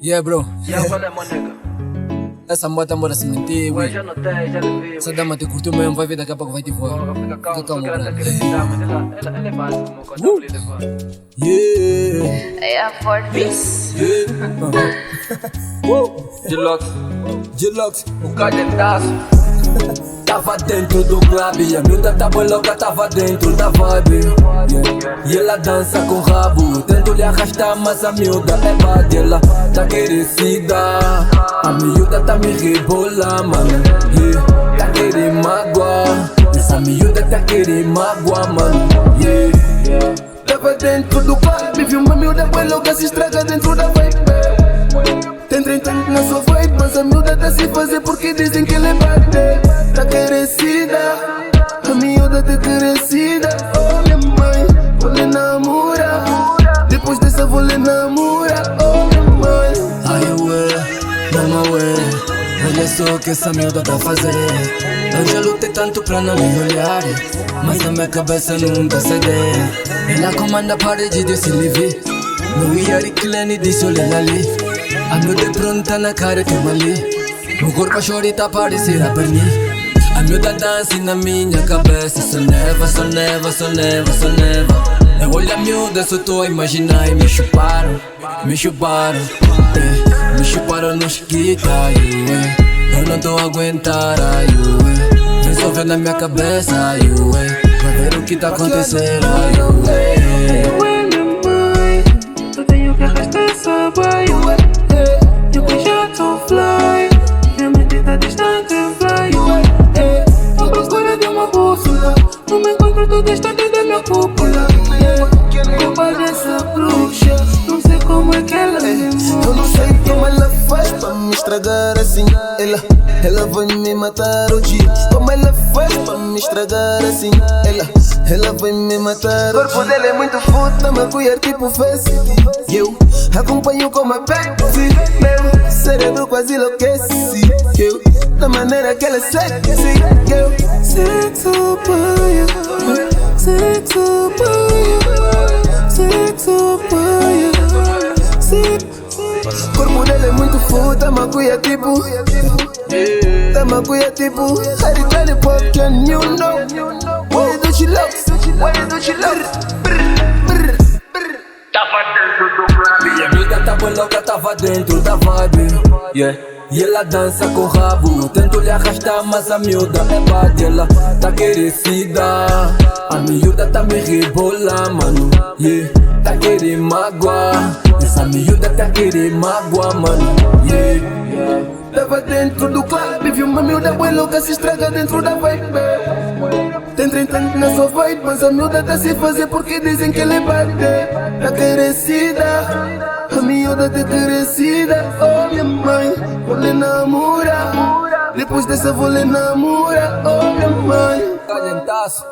Yeah, bro. Já falei, meu nega. Essa moto mora se mentir, Ué, ui. já notei, já lhe vi. Essa dama te curtiu mesmo, vai ver daqui a pouco vai te voar. Porra, fica calmo, Fica só calmo, que ela tá bro. querendo te dar, mas ela é básica, meu contrário, ele vai. Yeah. É a Ford Beats. Deluxe, Deluxe. o cadetaço. Tava dentro do clube e a miúda tava louca, tava dentro da vibe. Yeah. E ela dança com o rabo, tento lhe arrastar, mas a miúda é bad. Ela tá querecida, a miúda tá me rebolar, mano. Yeah. Tá querendo mágoa, essa miúda tá querendo mágoa, mano. Yeah. Tava dentro do clube, vi uma miúda bem louca se estraga dentro da vibe. Tem 30 anos na sua vibe, mas a miúda tá se fazer porque dizem que ela é bate. Tá querecida, a miúda tá querecida. Oh minha mãe, vou lhe namorar. Depois dessa vou lhe namorar. Oh minha mãe. Ai ué, mama ué, olha só o que essa miúda tá fazendo. Eu já lutei tanto pra não lhe olhar, mas na minha cabeça nunca ceder. Ela comanda a parede desse livre. No Yari Clan disse olha ali. A miúda é pronta na cara tem ali. No corpo a chorita parecer a perni. A miúda dança na minha cabeça. Só neva, só neva, só neva, só neva. Eu olho a miúda, só tô a imaginar. E me chuparam, me chuparam. Me chuparam no esquita, eu não tô a aguentar, vem só ver na minha cabeça, vai ver o que tá acontecendo, Ué, minha mãe, eu tenho que arrastar essa baia. Eu que já tô fly, minha mente tá distante, vai. À procura de uma bússola, não me encontro, tô distante da minha cúpula. Culpa dessa bruxa, não sei como é que ela é. Eu não sei como ela faz pra me estragar assim. Ela vai me matar hoje. Como ela faz pra me estragar assim. Ela vai me matar hoje. O corpo dela é muito puta, mas cuidar tipo face. E eu acompanho como a Pepsi. Meu cérebro quase enlouquece. Eu, da maneira que ela é sexy. Eu, sexo paia, sexo paia, sexo paia. O corpo dela é muito puta, mas cuida tipo. Tama cuida tipo. Harry Johnny Pop, and you know. What you do she loves? What you do she loves? E a miúda tava louca, tava dentro da vibe, yeah. E ela dança com o rabo, tento lhe arrastar, mas a miúda é bad. Ela tá querecida, a miúda tá me rebolar, mano. Yeah. Tá querendo mágoa, essa miúda tá querendo mágoa, mano. Yeah. Tava dentro do clube, vi uma miúda bem louca se estraga dentro da vibe. Tem 30 anos na sua vibe, mas a miúda tá se fazer porque dizem que ela é bate. Tá querecida, a miúda tá querecida. Oh minha mãe, vou lhe namorar. Depois dessa vou lhe namorar. Oh minha mãe. Calentaço.